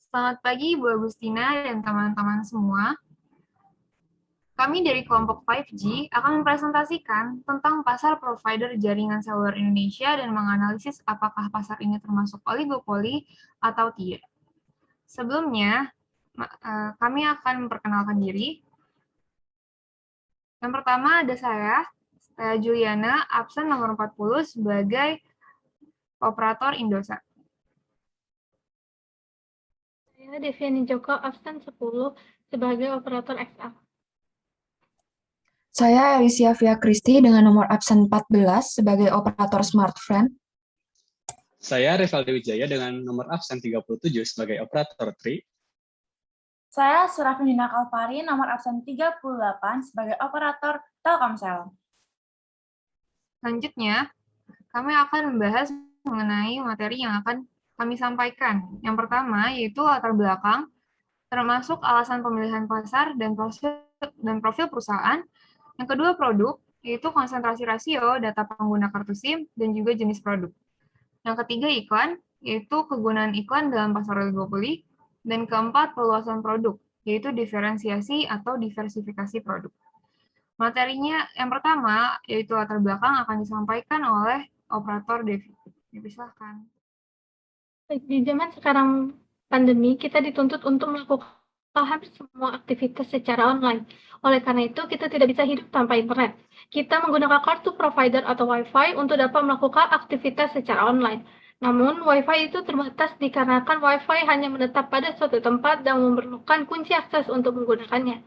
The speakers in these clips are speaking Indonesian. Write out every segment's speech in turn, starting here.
Selamat pagi Bu Agustina dan teman-teman semua. Kami dari kelompok 5G akan mempresentasikan tentang pasar provider jaringan seluler Indonesia dan menganalisis apakah pasar ini termasuk oligopoli atau tidak. Sebelumnya, kami akan memperkenalkan diri. Yang pertama ada saya Juliana, absen nomor 40 sebagai operator Indosat. Saya Deviani Joko, absen 10 sebagai operator XL. Saya Alicia Via Kristi dengan nomor absen 14 sebagai operator Smartfriend. Saya Revaldi Wijaya dengan nomor absen 37 sebagai operator TRI. Saya Surafindina Kalvari, nomor absen 38 sebagai operator Telkomsel. Selanjutnya, kami akan membahas mengenai materi yang akan kami sampaikan. Yang pertama yaitu latar belakang, termasuk alasan pemilihan pasar dan profil perusahaan. Yang kedua produk, yaitu konsentrasi rasio data pengguna kartu SIM dan juga jenis produk. Yang ketiga iklan, yaitu kegunaan iklan dalam pasar oligopoli. Dan keempat perluasan produk, yaitu diferensiasi atau diversifikasi produk. Materinya yang pertama, yaitu latar belakang akan disampaikan oleh operator Devi. Silahkan. Di zaman sekarang pandemi, kita dituntut untuk melakukan hampir semua aktivitas secara online. Oleh karena itu, kita tidak bisa hidup tanpa internet. Kita menggunakan kartu provider atau Wi-Fi untuk dapat melakukan aktivitas secara online. Namun, Wi-Fi itu terbatas dikarenakan Wi-Fi hanya menetap pada suatu tempat dan memerlukan kunci akses untuk menggunakannya.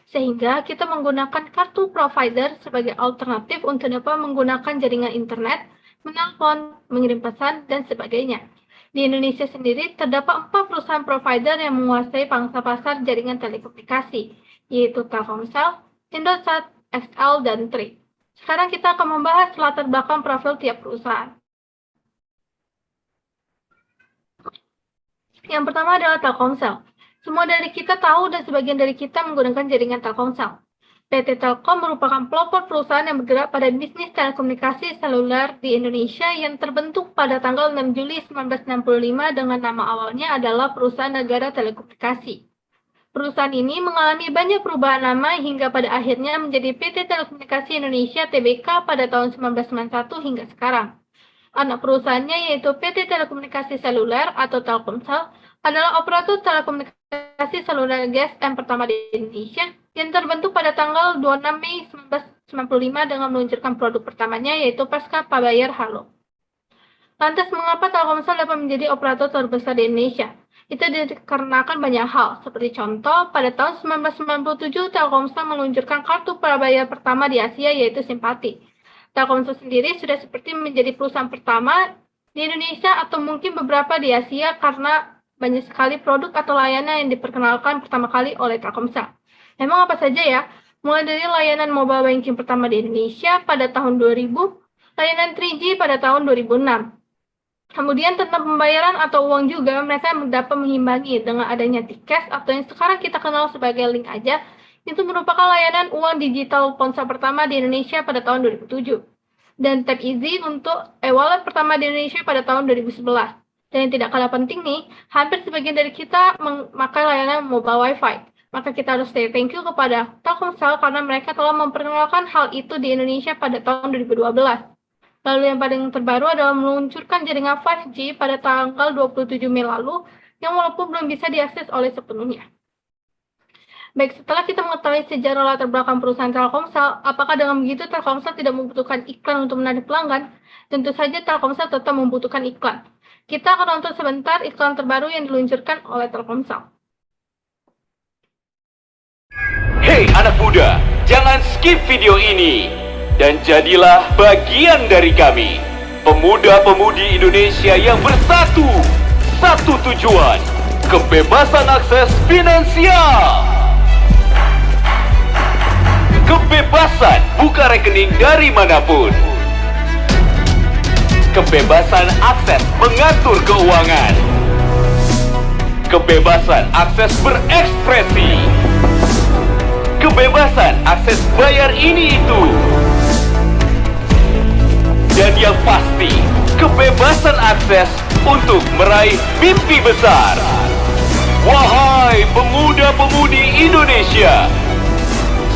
Sehingga kita menggunakan kartu provider sebagai alternatif untuk dapat menggunakan jaringan internet, menelpon, mengirim pesan, dan sebagainya. Di Indonesia sendiri, terdapat 4 perusahaan provider yang menguasai pangsa pasar jaringan telekomunikasi, yaitu Telkomsel, Indosat, XL, dan TRI. Sekarang kita akan membahas latar belakang profil tiap perusahaan. Yang pertama adalah Telkomsel. Semua dari kita tahu dan sebagian dari kita menggunakan jaringan Telkomsel. PT Telkom merupakan pelopor perusahaan yang bergerak pada bisnis telekomunikasi seluler di Indonesia yang terbentuk pada tanggal 6 Juli 1965 dengan nama awalnya adalah Perusahaan Negara Telekomunikasi. Perusahaan ini mengalami banyak perubahan nama hingga pada akhirnya menjadi PT Telekomunikasi Indonesia Tbk pada tahun 1991 hingga sekarang. Anak perusahaannya yaitu PT Telekomunikasi Seluler atau Telkomsel adalah operator telekomunikasi seluler GSM pertama di Indonesia yang terbentuk pada tanggal 26 Mei 1995 dengan meluncurkan produk pertamanya yaitu Pasca Pabayar Halo. Lantas mengapa Telkomsel dapat menjadi operator terbesar di Indonesia? Itu dikarenakan banyak hal, seperti contoh, pada tahun 1997 Telkomsel meluncurkan kartu prabayar pertama di Asia yaitu Simpati. Telkomsel sendiri sudah seperti menjadi perusahaan pertama di Indonesia atau mungkin beberapa di Asia karena banyak sekali produk atau layanan yang diperkenalkan pertama kali oleh Telkomsel. Memang apa saja ya? Mulai dari layanan mobile banking pertama di Indonesia pada tahun 2000, layanan 3G pada tahun 2006. Kemudian tentang pembayaran atau uang juga, mereka dapat mengimbangi dengan adanya Tikes atau yang sekarang kita kenal sebagai Link Aja, itu merupakan layanan uang digital ponsel pertama di Indonesia pada tahun 2007. Dan Tap Easy untuk e-wallet pertama di Indonesia pada tahun 2011. Dan yang tidak kalah penting nih, hampir sebagian dari kita memakai layanan mobile Wi-Fi. Maka kita harus say thank you kepada Telkomsel karena mereka telah memperkenalkan hal itu di Indonesia pada tahun 2012. Lalu yang paling terbaru adalah meluncurkan jaringan 5G pada tanggal 27 Mei lalu, yang walaupun belum bisa diakses oleh sepenuhnya. Baik, setelah kita mengetahui sejarah latar belakang perusahaan Telkomsel, apakah dengan begitu Telkomsel tidak membutuhkan iklan untuk menarik pelanggan? Tentu saja Telkomsel tetap membutuhkan iklan. Kita akan nonton sebentar iklan terbaru yang diluncurkan oleh Telkomsel. Hey anak muda, jangan skip video ini dan jadilah bagian dari kami, pemuda-pemudi Indonesia yang bersatu, satu tujuan, kebebasan akses finansial. Kebebasan buka rekening dari manapun. Kebebasan akses mengatur keuangan. Kebebasan akses berekspresi. Kebebasan akses bayar ini itu. Dan yang pasti, kebebasan akses untuk meraih mimpi besar. Wahai pemuda-pemudi Indonesia,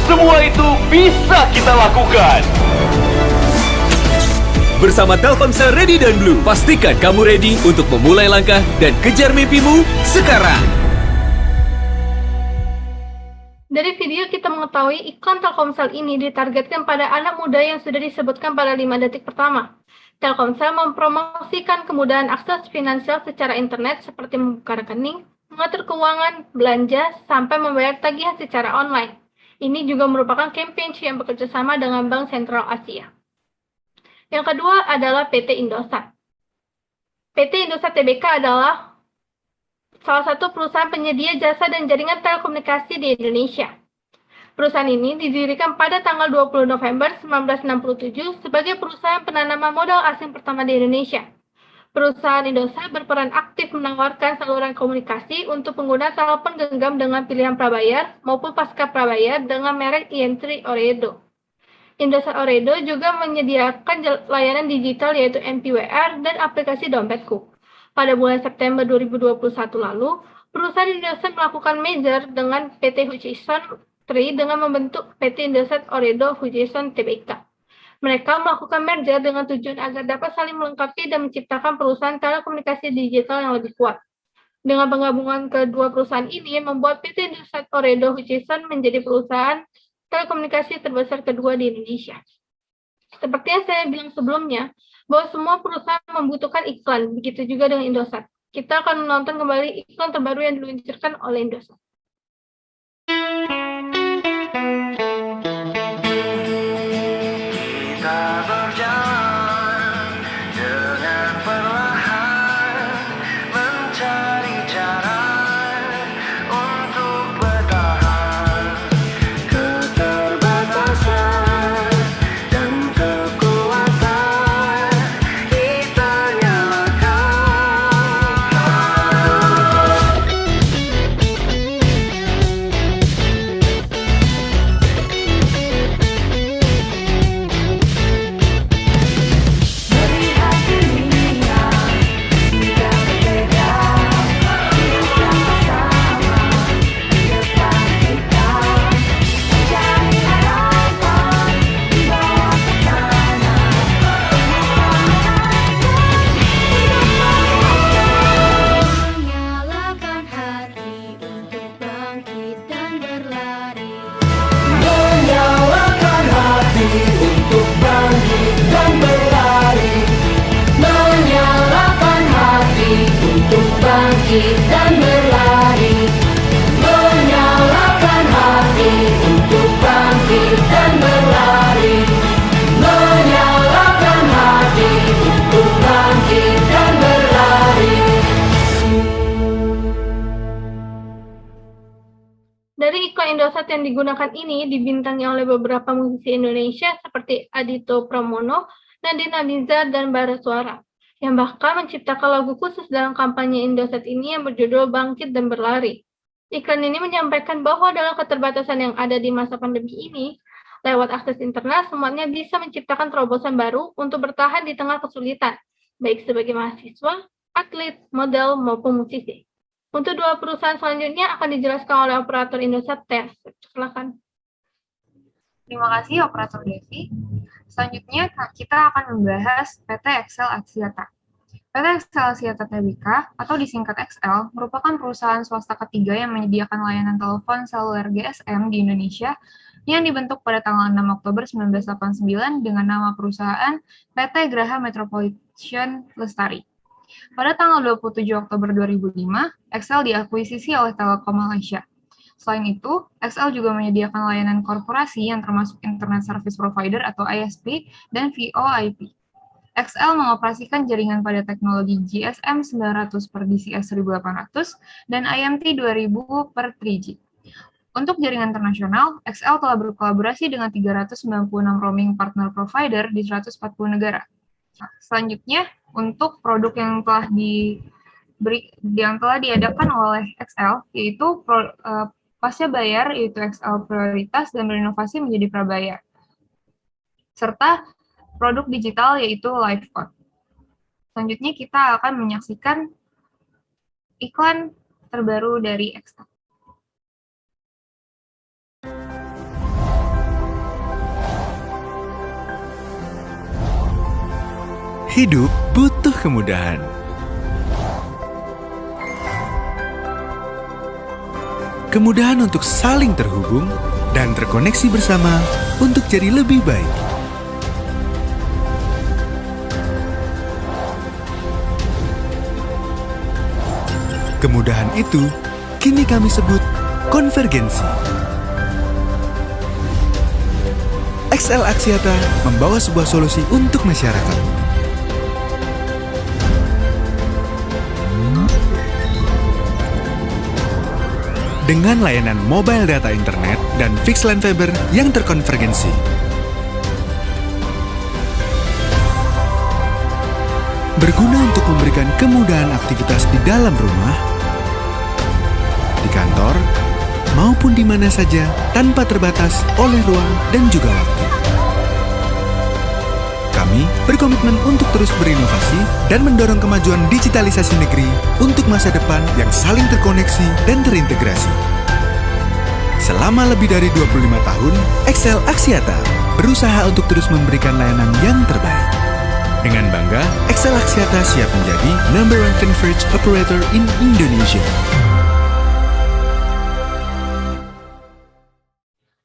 semua itu bisa kita lakukan. Bersama Telkomsel Ready dan Blue, pastikan kamu ready untuk memulai langkah dan kejar mimpimu sekarang. Dari video kita mengetahui iklan Telkomsel ini ditargetkan pada anak muda yang sudah disebutkan pada 5 detik pertama. Telkomsel mempromosikan kemudahan akses finansial secara internet seperti membuka rekening, mengatur keuangan, belanja, sampai membayar tagihan secara online. Ini juga merupakan campaign yang bekerja sama dengan Bank Sentral Asia. Yang kedua adalah PT Indosat. PT Indosat Tbk adalah salah satu perusahaan penyedia jasa dan jaringan telekomunikasi di Indonesia. Perusahaan ini didirikan pada tanggal 20 November 1967 sebagai perusahaan penanaman modal asing pertama di Indonesia. Perusahaan Indosat berperan aktif menawarkan saluran komunikasi untuk pengguna telepon genggam dengan pilihan prabayar maupun pasca prabayar dengan merek IM3 Ooredoo. Indosat Ooredoo juga menyediakan layanan digital yaitu MPWR dan aplikasi Dompetku. Pada bulan September 2021 lalu, perusahaan Indosat melakukan merger dengan PT Hutchison 3 dengan membentuk PT Indosat Ooredoo Hutchison Tbk. Mereka melakukan merger dengan tujuan agar dapat saling melengkapi dan menciptakan perusahaan telekomunikasi digital yang lebih kuat. Dengan penggabungan kedua perusahaan ini membuat PT Indosat Ooredoo Hutchison menjadi perusahaan telekomunikasi terbesar kedua di Indonesia. Seperti yang saya bilang sebelumnya, bahwa semua perusahaan membutuhkan iklan, begitu juga dengan Indosat. Kita akan menonton kembali iklan terbaru yang diluncurkan oleh Indosat. Kita berjalan dengan perlahan, mencari cara untuk bertahan. Keterbatasan dan kekuatan kita nyalakan. Melihat dunia sudah berbeda, kita bersama di depan kita, mencari harapan di bawah tekanan. Menyalakan hati untuk bangkit dan berlari. Menyalakan hati untuk bangkit dan berlari. Menyalakan hati untuk bangkit dan berlari. Menyalakan hati untuk bangkit dan berlari. Menyalakan hati untuk bangkit dan berlari. Dari iklan Indosat yang digunakan ini dibintangi oleh beberapa musisi Indonesia seperti Adito Pramono, Nadine Amiza, dan Bara Suara, yang bahkan menciptakan lagu khusus dalam kampanye Indosat ini yang berjudul Bangkit dan Berlari. Iklan ini menyampaikan bahwa dalam keterbatasan yang ada di masa pandemi ini, lewat akses internet semuanya bisa menciptakan terobosan baru untuk bertahan di tengah kesulitan, baik sebagai mahasiswa, atlet, model, maupun musisi. Untuk dua perusahaan selanjutnya akan dijelaskan oleh operator Indosat Ter. Silakan. Terima kasih Operator Devi. Selanjutnya kita akan membahas PT XL Axiata. PT XL Axiata Tbk atau disingkat XL merupakan perusahaan swasta ketiga yang menyediakan layanan telepon seluler GSM di Indonesia yang dibentuk pada tanggal 6 Oktober 1989 dengan nama perusahaan PT Graha Metropolitan Lestari. Pada tanggal 27 Oktober 2005, XL diakuisisi oleh Telekom Malaysia. Selain itu, XL juga menyediakan layanan korporasi yang termasuk Internet Service Provider atau ISP dan VoIP. XL mengoperasikan jaringan pada teknologi GSM 900 per DCS 1800 dan IMT 2000 per 3G. Untuk jaringan internasional, XL telah berkolaborasi dengan 396 roaming partner provider di 140 negara. Selanjutnya, untuk produk yang telah diadakan oleh XL, yaitu pasca bayar, yaitu XL Prioritas dan berinovasi menjadi prabayar, serta produk digital yaitu LiveCode. Selanjutnya kita akan menyaksikan iklan terbaru dari XL. Hidup butuh kemudahan. Kemudahan untuk saling terhubung dan terkoneksi bersama untuk jadi lebih baik. Kemudahan itu kini kami sebut konvergensi. XL Axiata membawa sebuah solusi untuk masyarakat. Dengan layanan mobile data internet dan fixed line fiber yang terkonvergensi. Berguna untuk memberikan kemudahan aktivitas di dalam rumah, di kantor, maupun di mana saja tanpa terbatas oleh ruang dan juga waktu. Kami berkomitmen untuk terus berinovasi dan mendorong kemajuan digitalisasi negeri untuk masa depan yang saling terkoneksi dan terintegrasi. Selama lebih dari 25 tahun, XL Axiata berusaha untuk terus memberikan layanan yang terbaik. Dengan bangga, XL Axiata siap menjadi #1 converged operator in Indonesia.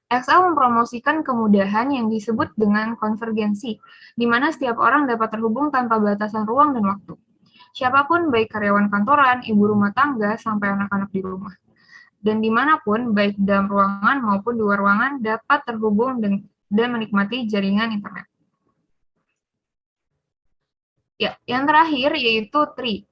XL mempromosikan kemudahan yang disebut dengan konvergensi, di mana setiap orang dapat terhubung tanpa batasan ruang dan waktu. Siapapun, baik karyawan kantoran, ibu rumah tangga, sampai anak-anak di rumah. Dan dimanapun, baik dalam ruangan maupun di luar ruangan, dapat terhubung dan menikmati jaringan internet. Ya, yang terakhir yaitu TRI.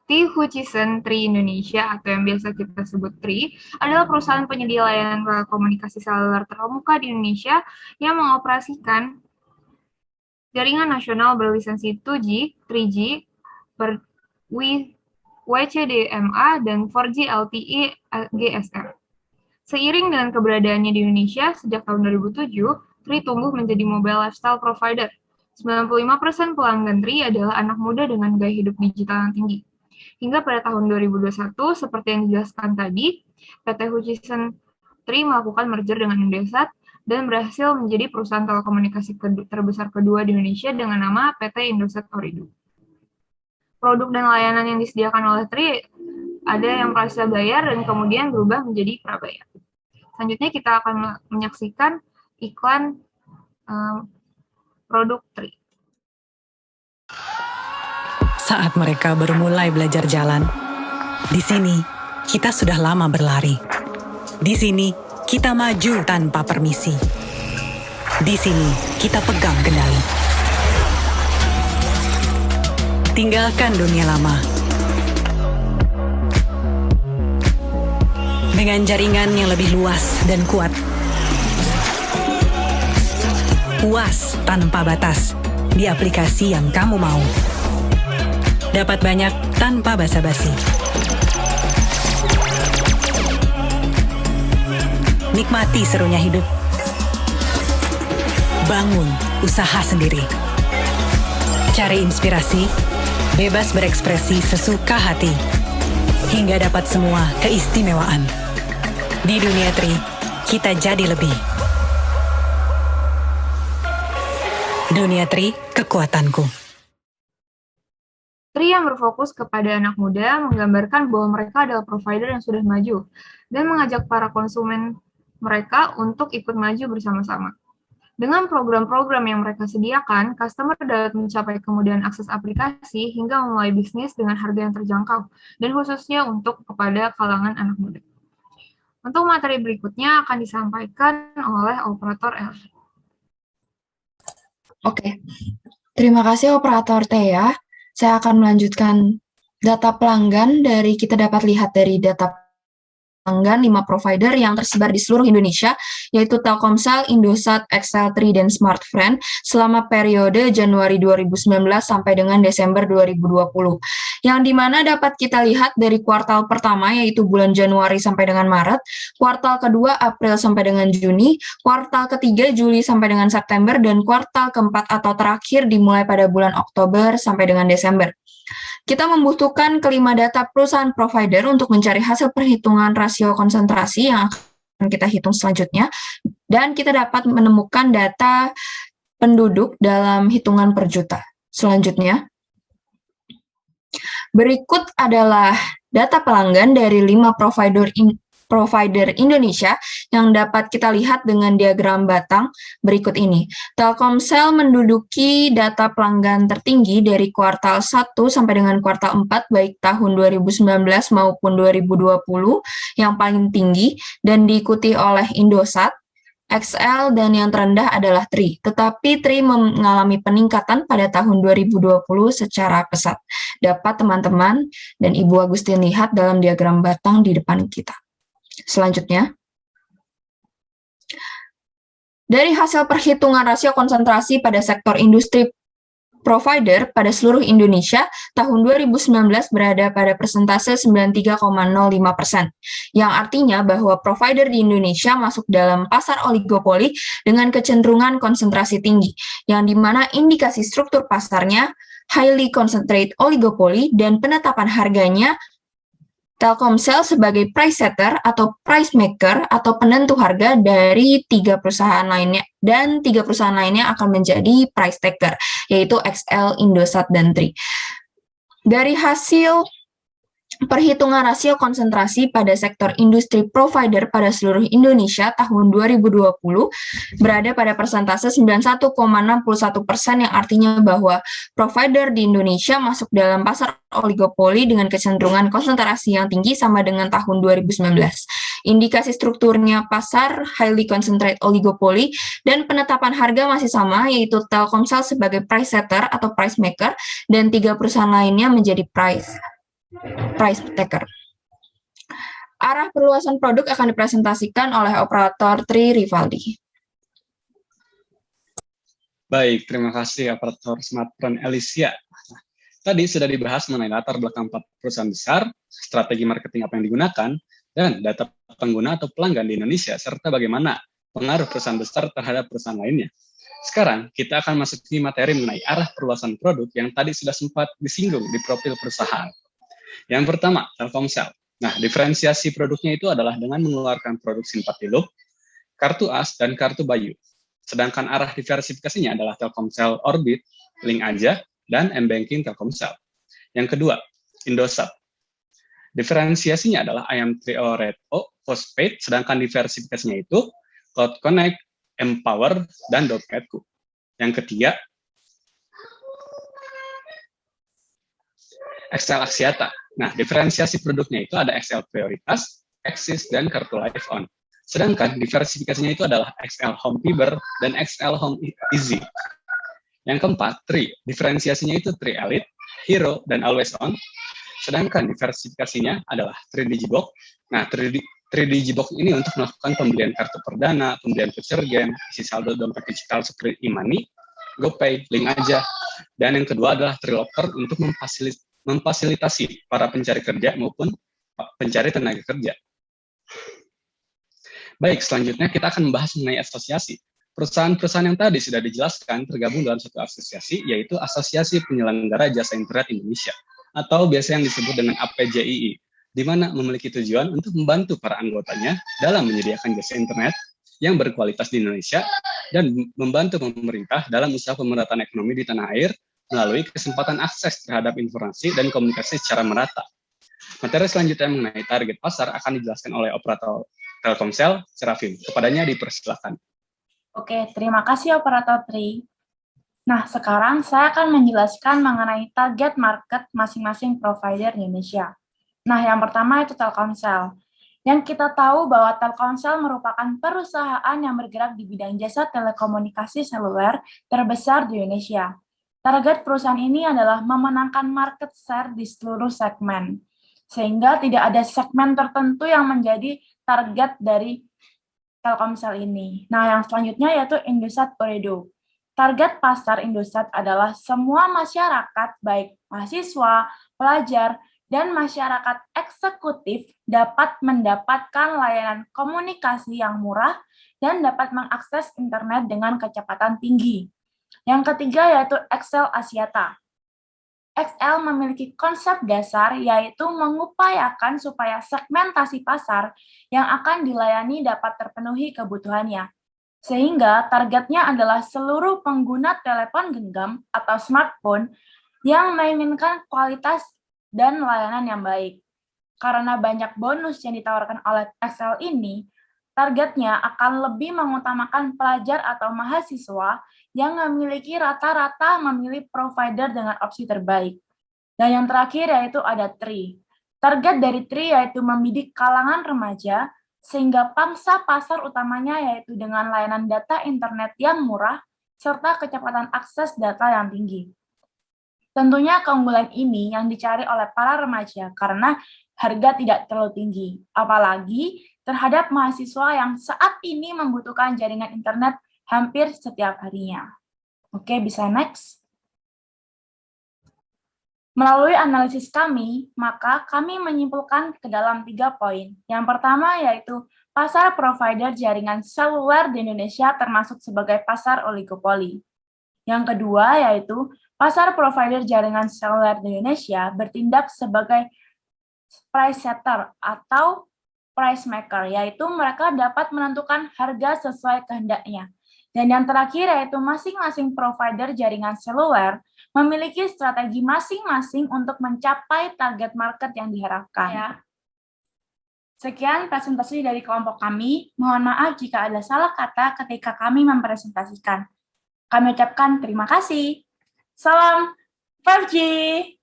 T. Hutchison Tri Indonesia, atau yang biasa kita sebut TRI, adalah perusahaan penyedia layanan komunikasi seluler terkemuka di Indonesia yang mengoperasikan jaringan nasional berlisensi 2G, 3G, WCDMA, dan 4G LTE GSM. Seiring dengan keberadaannya di Indonesia, sejak tahun 2007, TRI tumbuh menjadi mobile lifestyle provider. 95% pelanggan TRI adalah anak muda dengan gaya hidup digital yang tinggi. Hingga pada tahun 2021, seperti yang dijelaskan tadi, PT Hutchison TRI melakukan merger dengan Indosat dan berhasil menjadi perusahaan telekomunikasi terbesar kedua di Indonesia dengan nama PT Indosat Ooredoo. Produk dan layanan yang disediakan oleh TRI ada yang prabayar dan kemudian berubah menjadi prabayar. Selanjutnya kita akan menyaksikan iklan produk TRI. Saat mereka baru mulai belajar jalan, di sini kita sudah lama berlari. Di sini kita maju tanpa permisi. Di sini kita pegang kendali. Tinggalkan dunia lama. Dengan jaringan yang lebih luas dan kuat. Puas tanpa batas di aplikasi yang kamu mau. Dapat banyak tanpa basa-basi. Nikmati serunya hidup. Bangun usaha sendiri. Cari inspirasi, bebas berekspresi sesuka hati, hingga dapat semua keistimewaan. Di dunia TRI, kita jadi lebih. Dunia TRI, kekuatanku. TRI yang berfokus kepada anak muda menggambarkan bahwa mereka adalah provider yang sudah maju dan mengajak para konsumen mereka untuk ikut maju bersama-sama. Dengan program-program yang mereka sediakan, customer dapat mencapai kemudahan akses aplikasi hingga memulai bisnis dengan harga yang terjangkau, dan khususnya untuk kepada kalangan anak muda. Untuk materi berikutnya akan disampaikan oleh operator L. Oke, terima kasih operator Thea. Saya akan melanjutkan data pelanggan kita dapat lihat dari data pelanggan 5 provider yang tersebar di seluruh Indonesia, yaitu Telkomsel, Indosat, XL, TRI, dan Smartfren selama periode Januari 2019 sampai dengan Desember 2020. Yang dimana dapat kita lihat dari kuartal pertama, yaitu bulan Januari sampai dengan Maret, kuartal kedua April sampai dengan Juni, kuartal ketiga Juli sampai dengan September, dan kuartal keempat atau terakhir dimulai pada bulan Oktober sampai dengan Desember. Kita membutuhkan kelima data perusahaan provider untuk mencari hasil perhitungan rasio konsentrasi yang akan kita hitung selanjutnya, dan kita dapat menemukan data penduduk dalam hitungan per juta. Selanjutnya, berikut adalah data pelanggan dari 5 provider Indonesia yang dapat kita lihat dengan diagram batang berikut ini. Telkomsel menduduki data pelanggan tertinggi dari kuartal 1 sampai dengan kuartal 4 baik tahun 2019 maupun 2020 yang paling tinggi dan diikuti oleh Indosat, XL, dan yang terendah adalah Tri. Tetapi Tri mengalami peningkatan pada tahun 2020 secara pesat. Dapat teman-teman dan Ibu Agustin lihat dalam diagram batang di depan kita. Selanjutnya, dari hasil perhitungan rasio konsentrasi pada sektor industri provider pada seluruh Indonesia, tahun 2019 berada pada persentase 93,05%, yang artinya bahwa provider di Indonesia masuk dalam pasar oligopoli dengan kecenderungan konsentrasi tinggi, yang dimana indikasi struktur pasarnya highly concentrated oligopoli dan penetapan harganya Telkomsel sebagai price setter atau price maker atau penentu harga dari 3 perusahaan lainnya, dan 3 perusahaan lainnya akan menjadi price taker, yaitu XL, Indosat, dan Tri. Dari hasil perhitungan rasio konsentrasi pada sektor industri provider pada seluruh Indonesia tahun 2020 berada pada persentase 91,61%, yang artinya bahwa provider di Indonesia masuk dalam pasar oligopoli dengan kecenderungan konsentrasi yang tinggi sama dengan tahun 2019. Indikasi strukturnya pasar highly concentrated oligopoli dan penetapan harga masih sama, yaitu Telkomsel sebagai price setter atau price maker dan 3 perusahaan lainnya menjadi price taker. Arah perluasan produk akan dipresentasikan oleh operator Tri Rivaldi. Baik, terima kasih operator Smartfren Alicia. Tadi sudah dibahas mengenai latar belakang 4 perusahaan besar, strategi marketing apa yang digunakan, dan data pengguna atau pelanggan di Indonesia, serta bagaimana pengaruh perusahaan besar terhadap perusahaan lainnya. Sekarang, kita akan masuki materi mengenai arah perluasan produk yang tadi sudah sempat disinggung di profil perusahaan. Yang pertama, Telkomsel. Nah, diferensiasi produknya itu adalah dengan mengeluarkan produk Simpatiluk, kartu AS, dan kartu Bayu. Sedangkan arah diversifikasinya adalah Telkomsel Orbit, Link Aja, dan M-Banking Telkomsel. Yang kedua, Indosat. Diferensiasinya adalah Ayam Trio Red O, Postpaid, sedangkan diversifikasinya itu Cloud Connect, Empower, dan Dompetku. Yang ketiga, XL Axiata. Nah, diferensiasi produknya itu ada XL Prioritas, Axis, dan kartu Live On. Sedangkan diversifikasinya itu adalah XL Home Fiber dan XL Home Easy. Yang keempat, Tri. Diferensiasinya itu Tri Elite, Hero, dan Always On. Sedangkan diversifikasinya adalah Tri Digibox. Nah, Tri Digibox ini untuk melakukan pembelian kartu perdana, pembelian voucher game, isi saldo dompet digital seperti e-money, GoPay, Link Aja. Dan yang kedua adalah Trilocker untuk memfasilitasi para pencari kerja maupun pencari tenaga kerja. Baik, selanjutnya kita akan membahas mengenai asosiasi. Perusahaan-perusahaan yang tadi sudah dijelaskan tergabung dalam satu asosiasi, yaitu Asosiasi Penyelenggara Jasa Internet Indonesia, atau biasa yang disebut dengan APJII, di mana memiliki tujuan untuk membantu para anggotanya dalam menyediakan jasa internet yang berkualitas di Indonesia dan membantu pemerintah dalam usaha pemerataan ekonomi di tanah air melalui kesempatan akses terhadap informasi dan komunikasi secara merata. Materi selanjutnya mengenai target pasar akan dijelaskan oleh operator Telkomsel, Serafim. Kepadanya dipersilakan. Oke, terima kasih operator Tri. Nah, sekarang saya akan menjelaskan mengenai target market masing-masing provider di Indonesia. Nah, yang pertama itu Telkomsel. Yang kita tahu bahwa Telkomsel merupakan perusahaan yang bergerak di bidang jasa telekomunikasi seluler terbesar di Indonesia. Target perusahaan ini adalah memenangkan market share di seluruh segmen, sehingga tidak ada segmen tertentu yang menjadi target dari Telkomsel ini. Nah, yang selanjutnya yaitu Indosat Ooredoo. Target pasar Indosat adalah semua masyarakat, baik mahasiswa, pelajar, dan masyarakat eksekutif dapat mendapatkan layanan komunikasi yang murah dan dapat mengakses internet dengan kecepatan tinggi. Yang ketiga yaitu XL Axiata. XL memiliki konsep dasar yaitu mengupayakan supaya segmentasi pasar yang akan dilayani dapat terpenuhi kebutuhannya. Sehingga targetnya adalah seluruh pengguna telepon genggam atau smartphone yang menginginkan kualitas dan layanan yang baik. Karena banyak bonus yang ditawarkan oleh XL ini, targetnya akan lebih mengutamakan pelajar atau mahasiswa yang memiliki rata-rata memilih provider dengan opsi terbaik. Dan yang terakhir yaitu ada TRI. Target dari TRI yaitu membidik kalangan remaja, sehingga pangsa pasar utamanya yaitu dengan layanan data internet yang murah, serta kecepatan akses data yang tinggi. Tentunya keunggulan ini yang dicari oleh para remaja karena harga tidak terlalu tinggi, apalagi terhadap mahasiswa yang saat ini membutuhkan jaringan internet hampir setiap harinya. Oke, bisa next. Melalui analisis kami, maka kami menyimpulkan ke dalam 3 poin. Yang pertama yaitu pasar provider jaringan seluler di Indonesia termasuk sebagai pasar oligopoli. Yang kedua yaitu pasar provider jaringan seluler di Indonesia bertindak sebagai price setter atau price maker, yaitu mereka dapat menentukan harga sesuai kehendaknya. Dan yang terakhir yaitu masing-masing provider jaringan seluler memiliki strategi masing-masing untuk mencapai target market yang diharapkan. Ya. Sekian presentasi dari kelompok kami. Mohon maaf jika ada salah kata ketika kami mempresentasikan. Kami ucapkan terima kasih. Salam 5G!